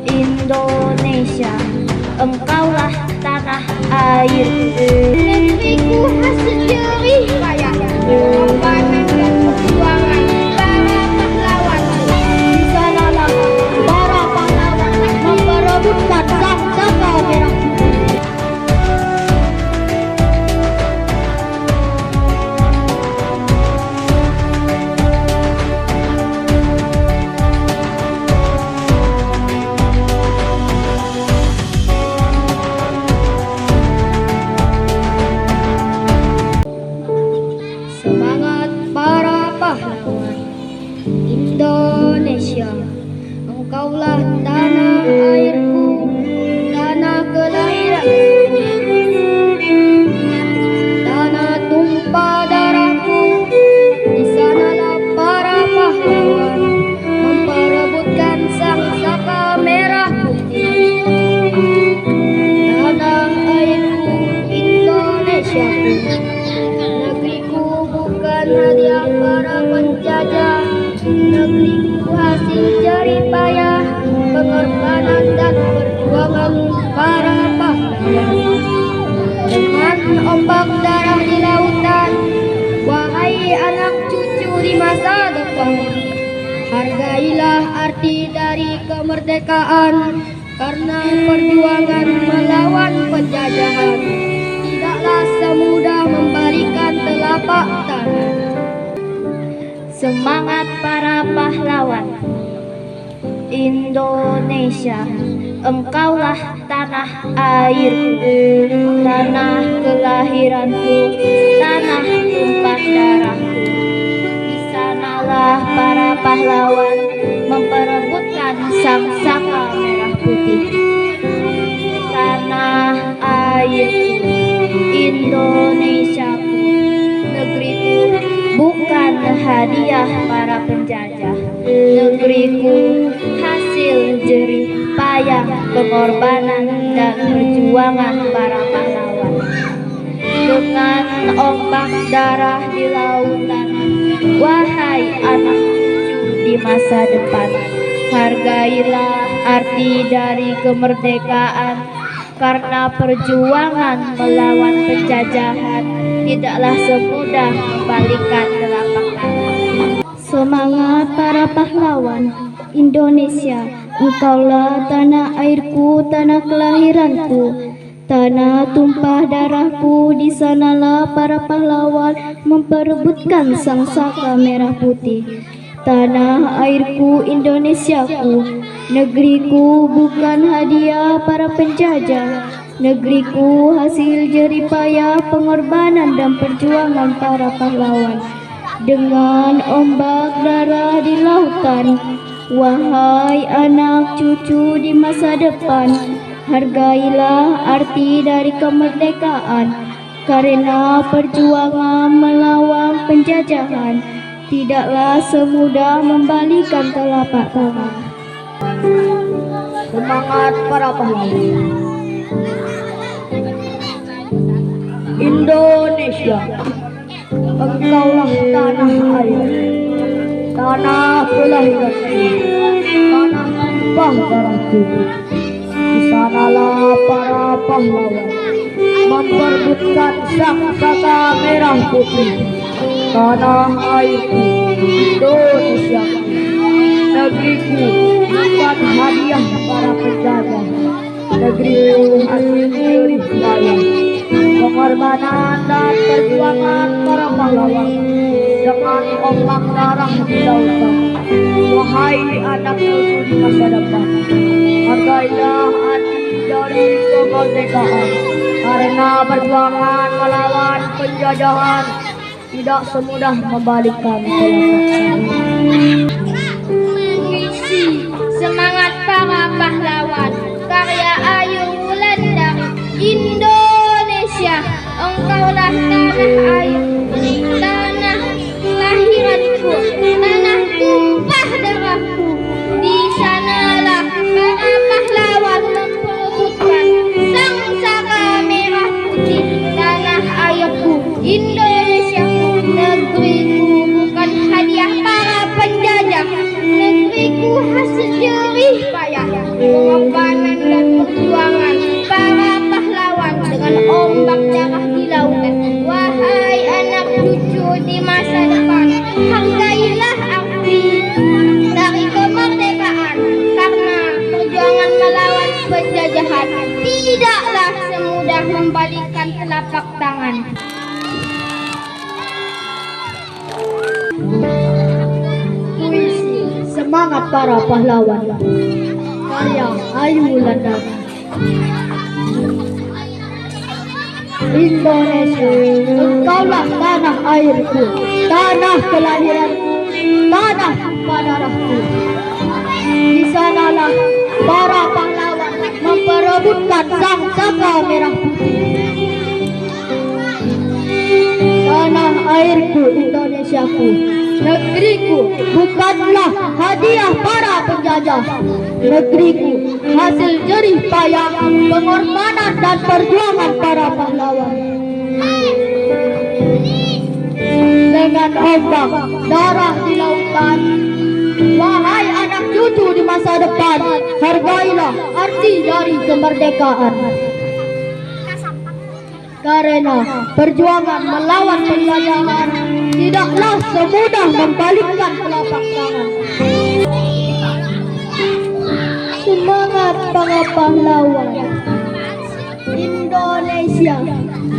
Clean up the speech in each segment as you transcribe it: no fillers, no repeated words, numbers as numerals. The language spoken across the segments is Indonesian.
Indonesia, engkaulah tanah airku. Negeriku hasil jerih payah, pengorbanan dan perjuangan para pahlawan. Di sanalah para pahlawan memperebutkan sangsaka merah putih. Semangat para pahlawan Indonesia, engkaulah tanah airku, tanah kelahiranku, tanah tumpah darahku. Di sanalah para pahlawan memperebutkan sangsaka merah putih. Tanah airku Indonesiaku, negeriku bukan hadiah para penjajah. Negeriku hasil jerih payah, pengorbanan dan perjuangan para pahlawan. Dengan ombak darah di lautan, wahai anak cucu di masa depan, hargailah arti dari kemerdekaan, karena perjuangan melawan penjajahan tidaklah semudah membalikan telapak tangan. Semangat para pahlawan Indonesia, engkaulah tanah airku, tanah kelahiranku, tanah tumpah darahku. Di sanalah para pahlawan memperebutkan sangsaka merah putih. Tanah airku Indonesiaku, negeriku bukan hadiah para penjajah. Negeriku hasil jerih payah, pengorbanan dan perjuangan para pahlawan. Dengan ombak darah di lautan, wahai anak cucu di masa depan, hargailah arti dari kemerdekaan, karena perjuangan melawan penjajahan tidaklah semudah membalikan telapak tangan. Semangat para pahlawan Indonesia, engkaulah tanah airku, tanah kelahiranku, tanah tumpah darahku. Di sanalah para pahlawan memperebutkan sangsaka merah putih. Tanah airku Indonesiaku, negeriku bukan hadiah para penjajah. Negeriku hasil jerih payah, pengorbanan dan perjuangan para pahlawan. Dengan ombak darah di lautan, wahai anak cucu di masa depan, hargailah arti dari kemerdekaan, karena perjuangan melawan penjajahan tidaklah semudah membalikan telapak tangan. Semangat para pahlawan Indonesia, engkaulah tanah air, tanah kelahiranku, tanah tumpah darahku. Di sanalah para pahlawan memperebutkan sangsaka merah putih. Tanah airku Indonesia, negeriku bukan hadiah para penjajah. Negeriku hasil jerih payah, pengorbanan dan perjuangan para pahlawan. Dengan ombak darah di lautan, wahai anak cucu di masa depan, hargailah arti dari kemerdekaan, karena perjuangan melawan penjajahan tidak semudah membalikkan telapak tangan. Puisi semangat para pahlawan karya Ayu Wulandari. Indonesia, engkaulah tanah air, tanah kelahiranku, tanah tumpah darahku. Di sanalah para pahlawan memperebutkan sangsaka merah putih. Tanah airku Indonesia, negeriku bukan hadiah para penjajah. Negeriku hasil pengorbanan dan perjuangan para pahlawan dengan ombak darah di lautan. Wahai anak cucu di masa depan, hargailah arti dari kemerdekaan, karena perjuangan melawan penjajahan tidaklah semudah membalikkan telapak tangan. Puisi Semangat Para Pahlawan, karya Ayu Wulandari. Indonesia, engkaulah tanah airku, tanah kelahiranku, tanah tumpah darahku. Di sanalah para pahlawan memperebutkan sang saka merah putih. Tanah airku, Indonesiaku, negeriku bukanlah hadiah para penjajah. Negeriku hasil jerih payah, pengorbanan dan perjuangan para pahlawan. Dengan ombak darah di lautan, wahai anak cucu di masa depan, hargailah arti dari kemerdekaan. Karena perjuangan melawan penjajahan tidaklah semudah membalikkan telapak tangan. Semangat para pahlawan, Indonesia,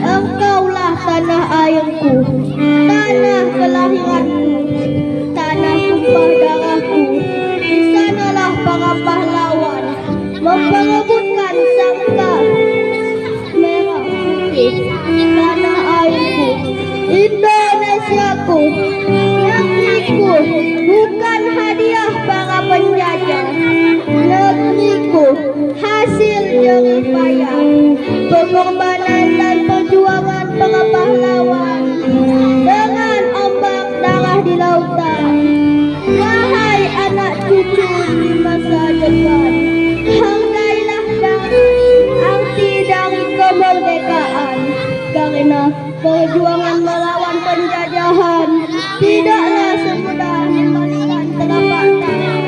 engkaulah tanah airku, tanah kelahiranku, tanah tumpah darahku. Di sanalah para pahlawan memperebutkan sangka merah putih. Tanah airku, Indonesiaku, negeriku bukan hadiah para penjajah. Negeriku hasil jerih payah, pengorbanan dan perjuangan para pahlawan. Dengan ombak darah di lautan, wahai anak cucu di masa depan, hargailah arti dari kemerdekaan. Karena perjuangan melawan penjajahan tidaklah semudah membalikkan telapak tangan.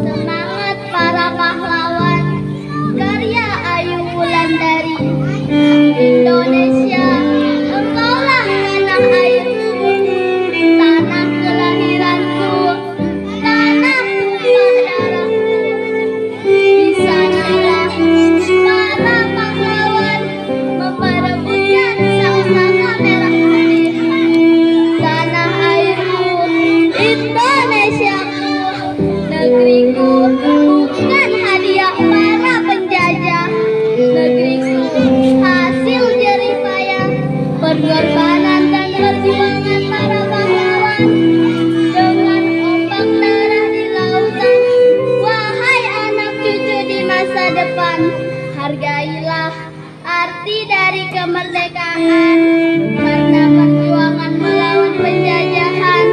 Semangat para pahlawan, karya Ayu Wulandari. Indonesia, engkaulah tanah airku, tanah kelahiranku, tanah tumpah darahku. Di sanalah para pahlawan memperebutkan sang-saka merah putih. Tanah airku, Indonesiaku, negeriku bukan hadiah para penjajah. Negeriku hasil jerih payah, pengorbanan dan perjuangan para pahlawan. Dengan ombak darah di lautan, wahai anak cucu di masa depan, hargailah arti dari kemerdekaan. Karena perjuangan melawan penjajahan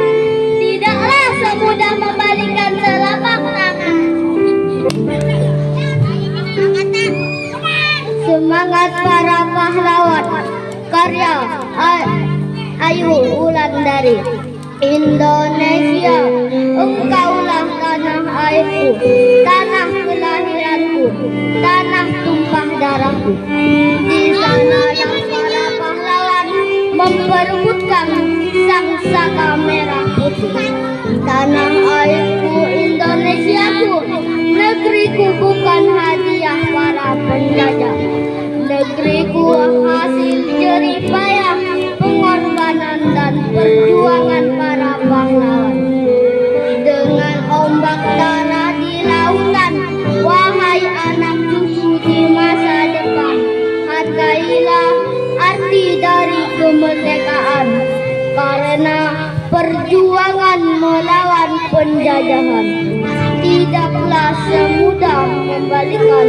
tidaklah semudah membalikkan telapak tangan. Semangat para pahlawan, karya Ayu Wulandari. Indonesia, engkaulah tanah airku, tanah kelahiranku, tanah tumpah darahku. Di sanalah para pahlawan memperebutkan sang saka merah putih. Tanah airku, Indonesiaku, negeriku bukan hadiah para penjajah. Negeriku hasil jerih payah, pengorbanan dan perjuangan para pahlawan. Dengan ombak darah di lautan, wahai anak cucu di masa depan, hargailah arti dari kemerdekaan. Karena perjuangan melawan penjajahan tidaklah semudah membalikkan